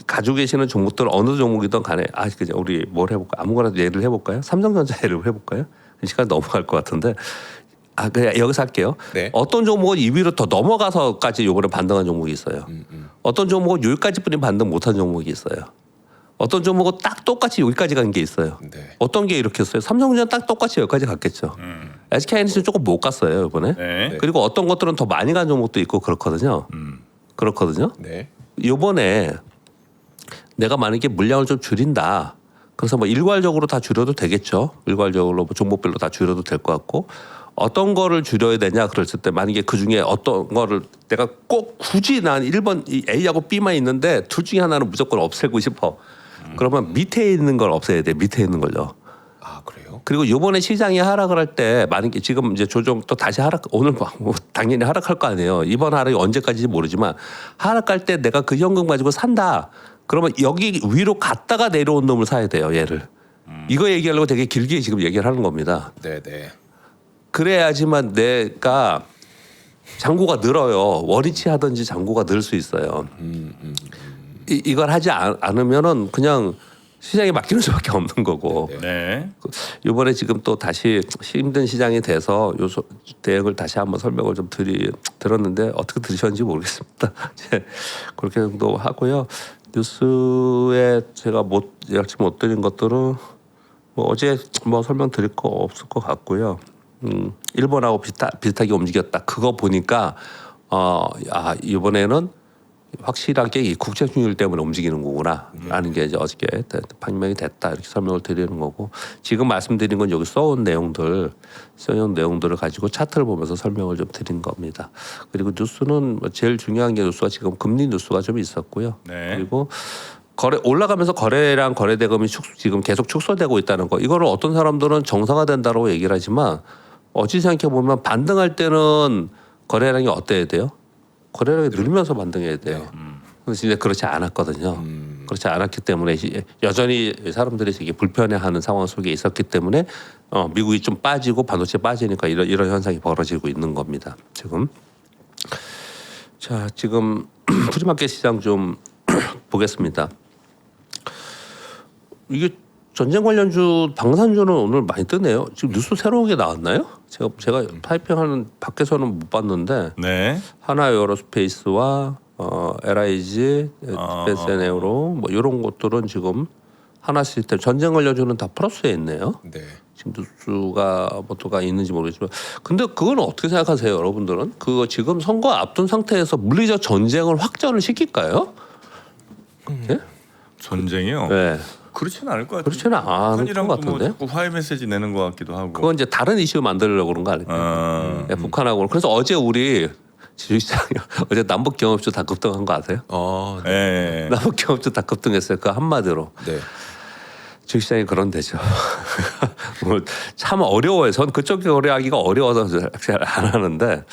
가지고 계시는 종목들 어느 종목이든 간에 그죠? 우리 뭘 해볼까? 아무거나 예를 해볼까요? 삼성전자 예를 해볼까요? 시간 넘어갈 것 같은데 그냥 여기서 할게요.
네.
어떤 종목은 2위로 더 넘어가서까지 요번에 반등한 종목이 있어요. 어떤 종목은 여기까지뿐이 반등 못한 종목이 있어요. 어떤 종목은 딱 똑같이 여기까지 간 게 있어요.
네.
어떤 게 이렇게 했어요? 삼성전자 딱 똑같이 여기까지 갔겠죠. SK하이닉스는 조금 못 갔어요 이번에.
네.
그리고 어떤 것들은 더 많이 간 종목도 있고 그렇거든요.
네.
이번에 내가 만약에 물량을 좀 줄인다. 그래서 뭐 일괄적으로 다 줄여도 되겠죠. 일괄적으로 뭐 종목별로 다 줄여도 될 것 같고 어떤 거를 줄여야 되냐 그랬을 때 만약에 그 중에 어떤 거를 내가 꼭 굳이 난 1번 A하고 B만 있는데 둘 중에 하나는 무조건 없애고 싶어. 그러면 밑에 있는 걸 없애야 돼. 밑에 있는 걸요.
그래요?
그리고 이번에 시장이 하락을 할 때 만약에 지금 이제 조정 또 다시 오늘 뭐 당연히 하락할 거 아니에요. 이번 하락이 언제까지인지 모르지만 하락할 때 내가 그 현금 가지고 산다. 그러면 여기 위로 갔다가 내려온 놈을 사야 돼요. 얘를. 이거 얘기하려고 되게 길게 지금 얘기를 하는 겁니다.
네네.
그래야지만 내가 잔고가 늘어요. 원위치 하든지 잔고가 늘 수 있어요. 이걸 하지 않으면은 그냥 시장에 맡기는 수밖에 없는 거고.
네.
이번에 지금 또 다시 힘든 시장이 돼서 요 대응을 다시 한번 설명을 좀 들었는데 어떻게 들으셨는지 모르겠습니다. 그렇게 정도 하고요. 뉴스에 제가 열심히 못 드린 것들은 뭐 어제 뭐 설명드릴 거 없을 것 같고요. 일본하고 비슷하게 움직였다. 그거 보니까 이번에는 확실하게 이 국채 수익률 때문에 움직이는 거구나라는 게 이제 어저께 판명이 됐다 이렇게 설명을 드리는 거고 지금 말씀드린 건 여기 써온 내용들을 가지고 차트를 보면서 설명을 좀 드린 겁니다. 그리고 뉴스는 제일 중요한 게 뉴스가 지금 금리 뉴스가 좀 있었고요.
네.
그리고 올라가면서 거래량 거래대금이 지금 계속 축소되고 있다는 거 이거를 어떤 사람들은 정상화된다고 얘기를 하지만 어찌 생각해 보면 반등할 때는 거래량이 어때야 돼요? 거래량이 늘면서 반등해야 돼요. 그래서 이제 그렇지 않았거든요. 그렇지 않았기 때문에 여전히 사람들이 되게 불편해하는 상황 속에 있었기 때문에 미국이 좀 빠지고 반도체 빠지니까 이런 현상이 벌어지고 있는 겁니다. 지금 지금 프리마켓 시장 좀 보겠습니다. 이게 전쟁 관련주 방산주는 오늘 많이 뜨네요. 지금 뉴스 새로운 게 나왔나요? 제가 타이핑하는 밖에서는 못 봤는데
네.
하나 에어로스페이스와 LIG, SN에어로 뭐 이런 것들은 지금 하나 시스템 전쟁 관련주는 다 플러스에 있네요.
네.
지금 뉴스가 뭐가 있는지 모르겠지만 근데 그건 어떻게 생각하세요, 여러분들은? 그거 지금 선거 앞둔 상태에서 물리적 전쟁을 확전을 시킬까요? 네?
전쟁이요?
네.
그렇지는 않을 것 같아요.
그렇지는 않을 것
북한이랑 뭐
같은데.
자꾸 화해 메시지 내는 것 같기도 하고.
그건 이제 다른 이슈 만들려고 그런 거 아닐까요? 네, 북한하고. 그래서 어제 우리 지휘장이 어제 남북 경협주 다 급등한 거 아세요?
네.
남북 경협주 다 급등했어요. 그 한마디로.
네.
주식시장이 그런 데죠. 뭐 참 어려워요. 전 그쪽 거래하기가 어려워서 잘 안 하는데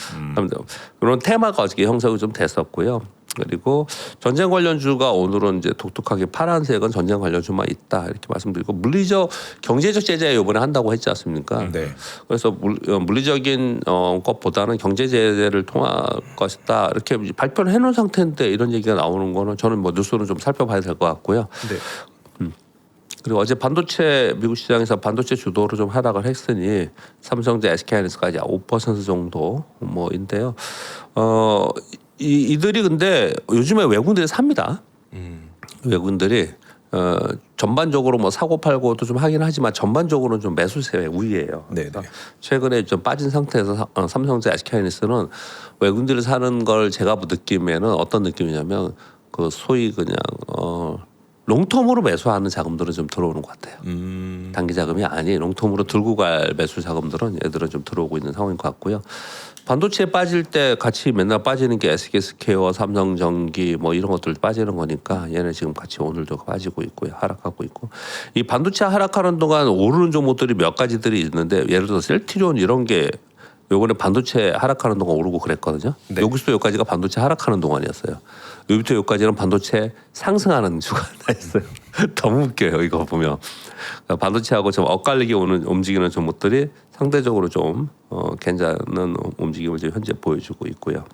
그런 테마가 어저께 형성이 좀 됐었고요. 그리고 전쟁 관련주가 오늘은 이제 독특하게 파란색은 전쟁 관련주만 있다 이렇게 말씀드리고 물리적 경제적 제재 이번에 한다고 했지 않습니까?
네.
그래서 물리적인 것보다는 경제 제재를 통할 것이다 이렇게 발표를 해놓은 상태인데 이런 얘기가 나오는 거는 저는 뭐 뉴스는 좀 살펴봐야 될 것 같고요.
네.
그리고 어제 반도체 미국 시장에서 반도체 주도로 좀 하락을 했으니 삼성제, SK하이닉스까지 5% 정도 뭐인데요. 이들이 근데 요즘에 외국인들이 삽니다. 외국인들이 전반적으로 뭐 사고 팔고도 좀 하긴 하지만 전반적으로는 좀 매수세에 우위예요.
네.
그러니까 최근에 좀 빠진 상태에서 삼성제, SK하이닉스는 외국인들이 사는 걸 제가 느끼면은 어떤 느낌이냐면 그 소위 그냥 롱텀으로 매수하는 자금들은 좀 들어오는 것 같아요. 단기 자금이 아닌 롱텀으로 들고 갈 매수 자금들은 얘들은 좀 들어오고 있는 상황인 것 같고요. 반도체에 빠질 때 같이 맨날 빠지는 게 SK스퀘어, 삼성전기 뭐 이런 것들 빠지는 거니까 얘네 지금 같이 오늘도 빠지고 있고요. 하락하고 있고. 이 반도체 하락하는 동안 오르는 종목들이 몇 가지들이 있는데 예를 들어 셀트리온 이런 게 요번에 반도체 하락하는 동안 오르고 그랬거든요.
네.
여기서 여기까지가 반도체 하락하는 동안이었어요. 여기부터 여기까지는 반도체 상승하는 주가 나있어요. 너무 웃겨요 이거 보면. 그러니까 반도체하고 좀 엇갈리게 움직이는 종목들이 상대적으로 좀 괜찮은 움직임을 지금 현재 보여주고 있고요.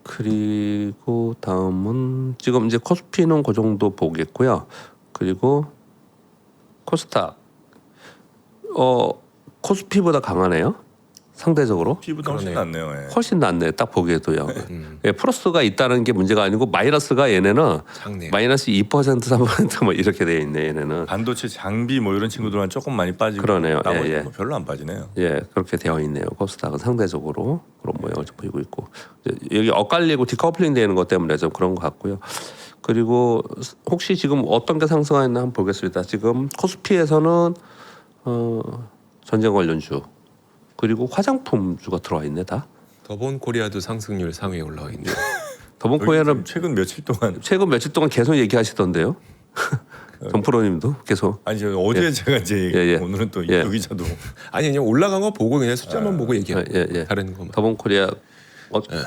그리고 다음은 지금 이제 코스피는 그 정도 보겠고요. 그리고 코스닥 코스피보다 강하네요. 상대적으로
피부도 훨씬 낫네요. 예.
훨씬 낫네. 딱 보기에도요. 예, 플러스가 있다는 게 문제가 아니고 마이너스가 얘네는
작네요.
마이너스 2% 3%뭐 이렇게 돼 있네. 얘네는.
반도체 장비 뭐 이런 친구들만 조금 많이 빠지고
그러네요.
나머지
예, 예.
뭐 별로 안 빠지네요.
예, 그렇게 되어 있네요. 코스닥은 상대적으로 그런 모양을 좀 보이고 있고 여기 엇갈리고 디커플링 되는 것 때문에 좀 그런 것 같고요. 그리고 혹시 지금 어떤 게 상승하였나 한번 보겠습니다. 지금 코스피에서는 전쟁 관련주 그리고 화장품주가 들어와 있네 다.
더본 코리아도 상승률 상위에 올라와 있네요.
더본코리아는
최근 며칠 동안
최근 며칠 동안 계속 얘기하시던데요. 정프로님도 계속.
아니 저 어제 제가 이제
예.
오늘은 또
예.
여기저도
아니 그냥 올라간 거 보고 그냥 숫자만 보고 얘기하고
예.
다른 것만.
더본코리아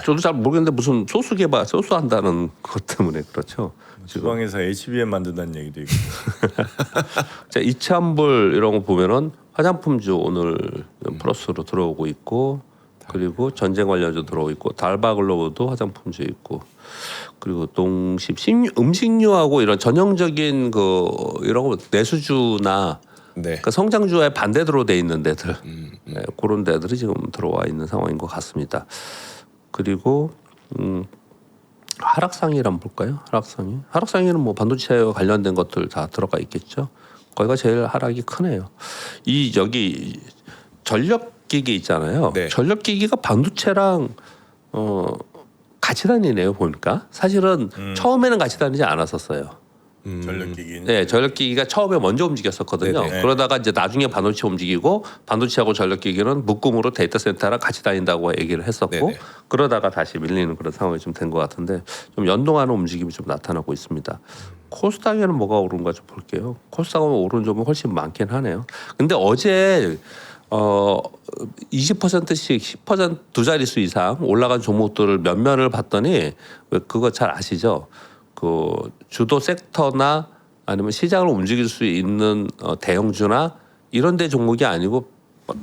저도 잘 모르겠는데 무슨 소스 개발 소스 한다는 것 때문에 그렇죠.
주방에서 HBM 만든다는 얘기도 있고.
자, 이참불 이런 거 보면은 화장품주 오늘 플러스로 들어오고 있고 그리고 전쟁 관련주 들어오고 있고 달바글로우도 화장품주 있고 그리고 농식 음식료하고 이런 전형적인 그 이런 거 내수주나
네.
그러니까 성장주에 반대로 돼 있는 데들 네, 그런 데들이 지금 들어와 있는 상황인 것 같습니다. 그리고 하락상이란 볼까요? 하락상에는 뭐 반도체와 관련된 것들 다 들어가 있겠죠. 거기가 제일 하락이 크네요. 이 여기 전력기기 있잖아요.
네.
전력기기가 반도체랑 같이 다니네요. 보니까 사실은 처음에는 같이 다니지 않았었어요.
전력기기는
네, 전력기기가 처음에 먼저 움직였었거든요.
네네.
그러다가 이제 나중에 반도체 움직이고 반도체하고 전력기기는 묶음으로 데이터 센터랑 같이 다닌다고 얘기를 했었고
네네.
그러다가 다시 밀리는 그런 상황이 좀 된 것 같은데 좀 연동하는 움직임이 좀 나타나고 있습니다. 코스닥에는 뭐가 오른 가 좀 볼게요. 코스닥은 오른 점이 훨씬 많긴 하네요. 근데 어제 20%씩 10% 두 자릿수 이상 올라간 종목들을 몇몇을 봤더니 왜 그거 잘 아시죠? 그 주도 섹터나 아니면 시장을 움직일 수 있는 대형주나 이런 데 종목이 아니고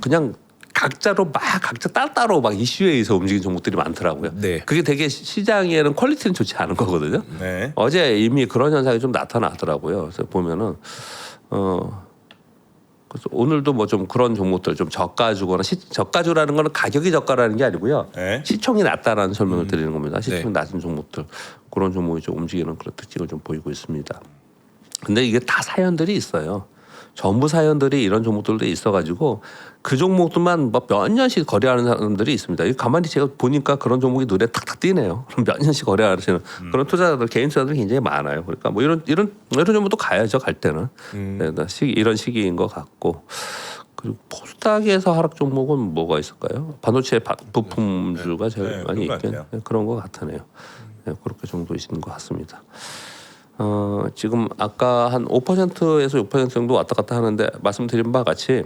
그냥 각자 따로 막 이슈에 의해서 움직이는 종목들이 많더라고요.
네.
그게 되게 시장에는 퀄리티는 좋지 않은 거거든요.
네.
어제 이미 그런 현상이 좀 나타나더라고요. 그래서 보면은 그래서 오늘도 뭐 좀 그런 종목들 좀 저가주거나 저가주라는 거는 가격이 저가라는 게 아니고요.
네.
시총이 낮다라는 설명을 드리는 겁니다. 시총이
네.
낮은 종목들 그런 종목이 좀 움직이는 그런 특징을 좀 보이고 있습니다. 근데 이게 다 사연들이 있어요. 전부 사연들이 이런 종목들도 있어가지고 그 종목들만 뭐 몇 년씩 거래하는 사람들이 있습니다. 이 가만히 제가 보니까 그런 종목이 눈에 탁탁 띄네요. 그럼 몇 년씩 거래하시는 그런 투자자들, 개인 투자들이 굉장히 많아요. 그러니까 뭐 이런 종목도 가야죠, 갈 때는. 네, 이런 시기인 것 같고. 그리고 코스닥에서 하락 종목은 뭐가 있을까요? 반도체 부품주가 제일 많이 있긴 그런 것 같으네요. 네, 그렇게 정도 있는 것 같습니다. 지금 아까 한 5%에서 6% 정도 왔다 갔다 하는데 말씀드린 바와 같이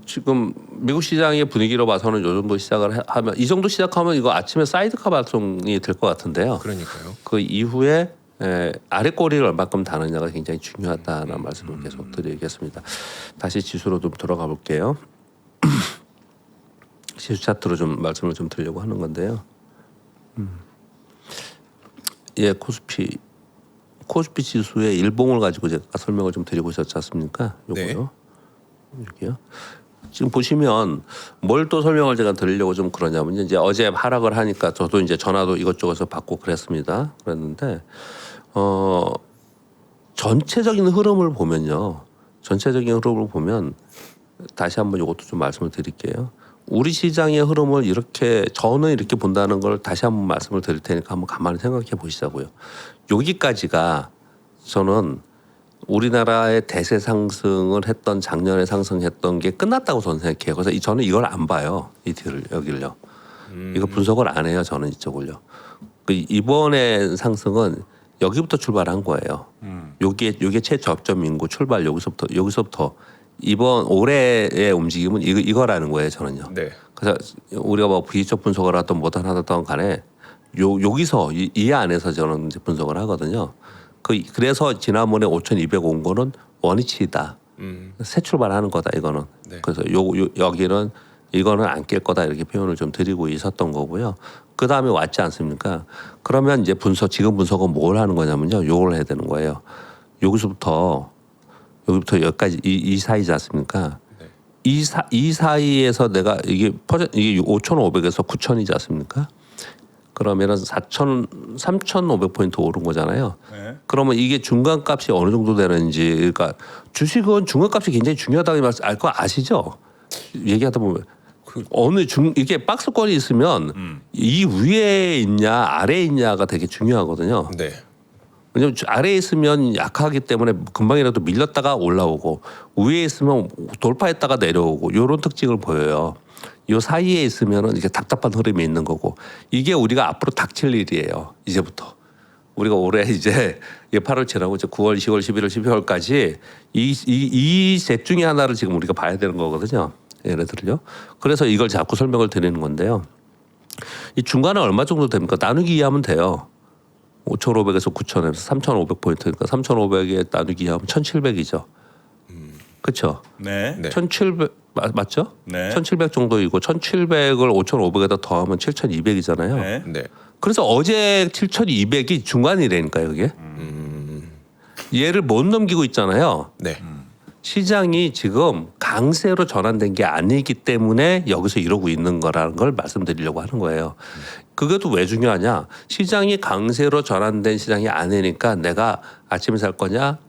지금 미국 시장의 분위기로 봐서는 이 정도 시작을 하면 이 정도 시작하면 이거 아침에 사이드카 발송이 될 것 같은데요.
그러니까요.
그 이후에 아래 꼬리를 얼마큼 다느냐가 굉장히 중요하다는 말씀을 계속 드리겠습니다. 다시 지수로 좀 들어가 볼게요. 지수 차트로 좀 말씀을 좀 드리려고 하는 건데요. 예, 코스피 지수의 일봉을 가지고 제가 설명을 좀 드리고 있었지 않습니까? 요거요. 이렇게요. 지금 보시면 뭘 또 설명을 제가 드리려고 좀 그러냐면 이제 어제 하락을 하니까 저도 이제 전화도 이것저것을 받고 그랬습니다. 그랬는데 전체적인 흐름을 보면요. 전체적인 흐름을 보면 다시 한번 이것도 좀 말씀을 드릴게요. 우리 시장의 흐름을 이렇게 저는 이렇게 본다는 걸 다시 한번 말씀을 드릴 테니까 한번 가만히 생각해 보시자고요. 여기까지가 저는 우리나라의 대세 상승을 했던 작년에 상승했던 게 끝났다고 저는 생각해요. 그래서 저는 이걸 안 봐요. 이 뒤를 여기를요. 이거 분석을 안 해요. 저는 이쪽을요. 이번에 상승은 여기부터 출발한 거예요. 요게 최저점인고 출발 여기서부터 이번 올해의 움직임은 이거라는 거예요. 저는요.
네.
그래서 우리가 뭐 비교적 분석을 하든 뭐든 하든 간에 여기서 이 안에서 저는 이제 분석을 하거든요. 그래서 지난번에 5,200 온 거는 원위치다. 새 출발하는 거다 이거는.
네.
그래서 여기는 이거는 안 깰 거다 이렇게 표현을 좀 드리고 있었던 거고요. 그 다음에 왔지 않습니까? 그러면 이제 지금 분석은 뭘 하는 거냐면요. 요걸 해야 되는 거예요. 여기부터 여기까지 이 사이지 않습니까?
네.
이 사이에서 내가 이게 5,500에서 9,000이지 않습니까? 그러면은 3,500포인트 오른 거잖아요.
네.
그러면 이게 중간값이 어느 정도 되는지, 그러니까 주식은 중간값이 굉장히 중요하다는 말 알 거 아시죠? 얘기하다 보면 이게 박스권이 있으면 이 위에 있냐 아래에 있냐가 되게 중요하거든요.
네.
왜냐면 아래에 있으면 약하기 때문에 금방이라도 밀렸다가 올라오고 위에 있으면 돌파했다가 내려오고 이런 특징을 보여요. 이 사이에 있으면은 이게 답답한 흐름이 있는 거고 이게 우리가 앞으로 닥칠 일이에요. 이제부터 우리가 올해 이제 8월 지나고 이제 9월, 10월, 11월, 12월까지 이 셋 중에 하나를 지금 우리가 봐야 되는 거거든요. 예를 들요. 그래서 이걸 자꾸 설명을 드리는 건데요. 이 중간에 얼마 정도 됩니까? 나누기 2하면 돼요. 5,500에서 9,000에서 3,500포인트니까 3,500에 나누기 2하면 1,700이죠. 그렇죠?
네.
네.
1,700 맞죠?
네.
1,700 정도이고 1,700을 5,500에다 더하면 7,200이잖아요.
네.
네.
그래서 어제 7,200이 중간이라니까요, 그게. 얘를 못 넘기고 있잖아요.
네.
시장이 지금 강세로 전환된 게 아니기 때문에 여기서 이러고 있는 거라는 걸 말씀드리려고 하는 거예요. 그것도 왜 중요하냐? 시장이 강세로 전환된 시장이 아니니까 내가 아침에 살 거냐,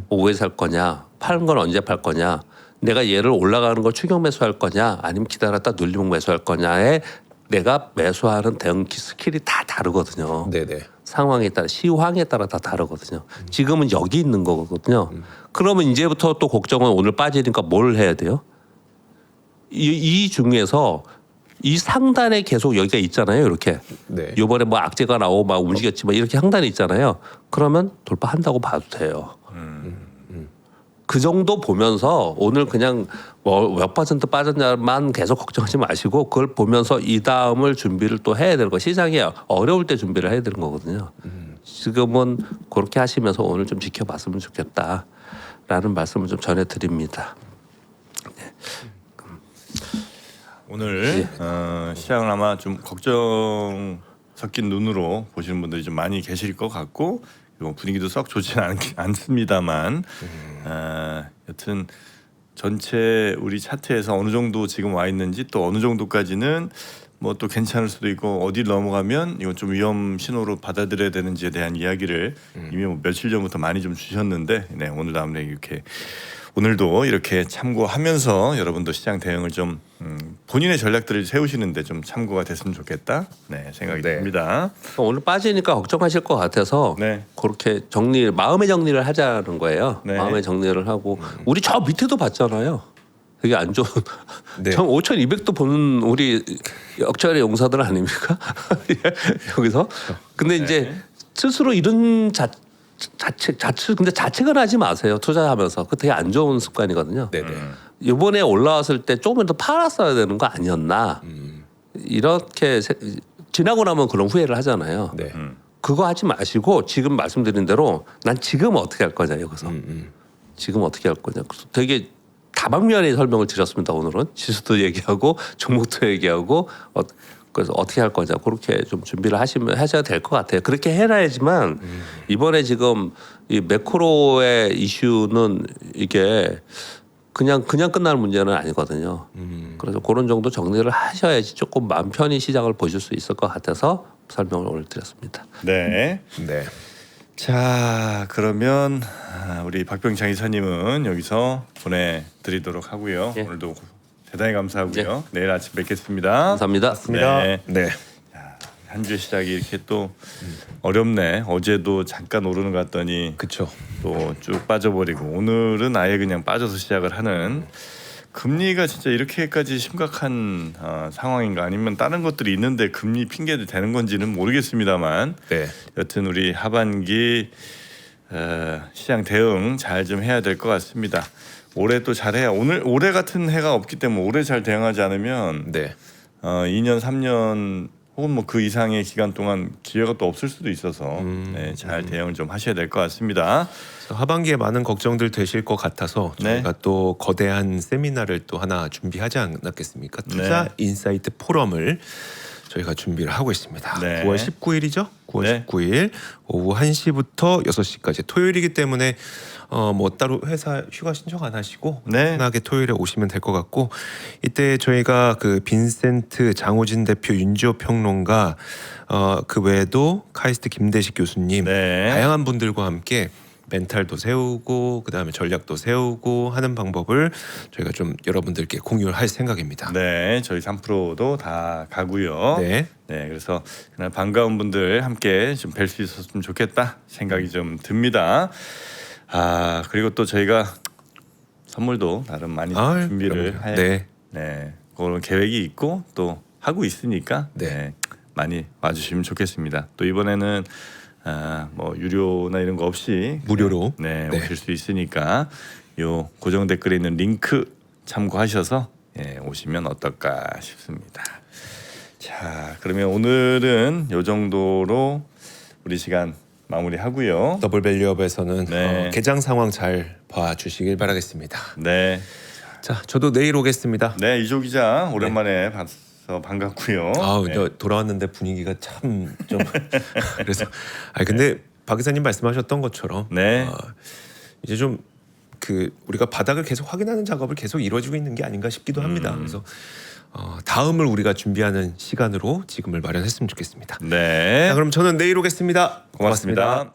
오후에 살 거냐, 파는 건 언제 팔 거냐, 내가 얘를 올라가는 걸 추격 매수할 거냐, 아니면 기다렸다 눌리면 매수할 거냐에 내가 매수하는 대응 스킬이 다 다르거든요.
네네.
상황에 따라 시황에 따라 다 다르거든요. 지금은 여기 있는 거거든요. 그러면 이제부터 또 걱정은 오늘 빠지니까 뭘 해야 돼요? 이 중에서 이 상단에 계속 여기가 있잖아요. 이렇게
네.
이번에 뭐 악재가 나오고 막 움직였지만 이렇게 상단에 있잖아요. 그러면 돌파한다고 봐도 돼요. 그 정도 보면서 오늘 그냥 뭐 몇 퍼센트 빠졌냐만 계속 걱정하지 마시고 그걸 보면서 이 다음을 준비를 또 해야 되는 거. 시장이 어려울 때 준비를 해야 되는 거거든요. 지금은 그렇게 하시면서 오늘 좀 지켜봤으면 좋겠다라는 말씀을 좀 전해드립니다.
오늘 시장을 아마 좀 걱정 섞인 눈으로 보시는 분들이 좀 많이 계실 것 같고 그리고 분위기도 썩 좋지는 않습니다만 여튼 전체 우리 차트에서 어느 정도 지금 와 있는지 또 어느 정도까지는 뭐 또 괜찮을 수도 있고 어디 넘어가면 이건 좀 위험 신호로 받아들여야 되는지에 대한 이야기를 이미 뭐 며칠 전부터 많이 좀 주셨는데 네, 오늘도 아무래 이렇게 오늘도 이렇게 참고하면서 여러분도 시장 대응을 좀 본인의 전략들을 세우시는데 좀 참고가 됐으면 좋겠다 네, 생각이
네.
듭니다.
오늘 빠지니까 걱정하실 것 같아서
네.
그렇게 마음의 정리를 하자는 거예요.
네.
마음의 정리를 하고 우리 저 밑에도 봤잖아요. 되게 안 좋은
네.
5,200도 보는 우리 역전의 용사들 아닙니까? 여기서 근데 이제 스스로 이런 근데 자책은 하지 마세요. 투자하면서 그 되게 안 좋은 습관이거든요.
네네.
이번에 올라왔을 때 조금 더 팔았어야 되는 거 아니었나 이렇게 지나고 나면 그런 후회를 하잖아요.
네.
그거 하지 마시고 지금 말씀드린 대로 난 지금 어떻게 할 거냐 여기서 지금 어떻게 할 거냐 되게 다방면의 설명을 드렸습니다. 오늘은 지수도 얘기하고 종목도 얘기하고 그래서 어떻게 할 거냐 그렇게 좀 준비를 하셔야 될 것 같아요. 그렇게 해놔야지만 이번에 지금 이 매크로의 이슈는 이게 그냥 끝날 문제는 아니거든요. 그래서 그런 정도 정리를 하셔야지 조금 마음 편히 시장을 보실 수 있을 것 같아서 설명을 오늘 드렸습니다.
네.
네.
자 그러면 우리 박병창 이사님은 여기서 보내드리도록 하고요.
예.
오늘도 대단히 감사하고요. 내일 아침 뵙겠습니다.
감사합니다.
네.
네.
한 주 시작이 이렇게 또 어렵네. 어제도 잠깐 오르는 것 같더니
그렇죠.
또 쭉 빠져버리고 오늘은 아예 그냥 빠져서 시작을 하는 금리가 진짜 이렇게까지 심각한 상황인가 아니면 다른 것들이 있는데 금리 핑계도 되는 건지는 모르겠습니다만
네.
여튼 우리 하반기 시장 대응 잘 좀 해야 될 것 같습니다. 올해 또 잘해야 올해 같은 해가 없기 때문에 올해 잘 대응하지 않으면
네.
2년 3년 혹은 뭐 그 이상의 기간 동안 기회가 또 없을 수도 있어서 네, 잘 대응을 좀 하셔야 될 것 같습니다.
하반기에 많은 걱정들 되실 것 같아서 저희가
네.
또 거대한 세미나를 또 하나 준비하지 않았겠습니까? 투자
네.
인사이트 포럼을 저희가 준비를 하고 있습니다.
네.
9월 19일이죠? 9월
네.
19일 오후 1시부터 6시까지 토요일이기 때문에 뭐 따로 회사 휴가 신청 안 하시고
네.
편하게 토요일에 오시면 될 것 같고 이때 저희가 그 빈센트 장호진 대표 윤지호 평론가 그 외에도 카이스트 김대식 교수님
네.
다양한 분들과 함께 멘탈도 세우고 그다음에 전략도 세우고 하는 방법을 저희가 좀 여러분들께 공유를 할 생각입니다.
네, 저희 3%도 다 가고요.
네.
네, 그래서 그날 반가운 분들 함께 좀 뵐 수 있었으면 좋겠다 생각이 좀 듭니다. 그리고 또 저희가 선물도 나름 많이 준비를
그럼요.
할
네.
네, 그런 계획이 있고 또 하고 있으니까
네.
네, 많이 와주시면 좋겠습니다. 또 이번에는 뭐 유료나 이런 거 없이
무료로
네,
네.
오실 수 있으니까 요 고정 댓글에 있는 링크 참고하셔서 오시면 어떨까 싶습니다. 자, 그러면 오늘은 요 정도로 우리 시간 마무리하고요.
더블 밸류업에서는
네.
개장 상황 잘 봐주시길 바라겠습니다.
네,
자, 저도 내일 오겠습니다.
네 이조 기자 오랜만에 봐서 반갑고요. 네.
돌아왔는데 분위기가 참 좀 그래서 근데 박 기자님 말씀하셨던 것처럼
네.
이제 좀 그 우리가 바닥을 계속 확인하는 작업을 계속 이루어지고 있는 게 아닌가 싶기도 합니다. 그래서 다음을 우리가 준비하는 시간으로 지금을 마련했으면 좋겠습니다.
네,
자, 그럼 저는 내일 오겠습니다.
고맙습니다.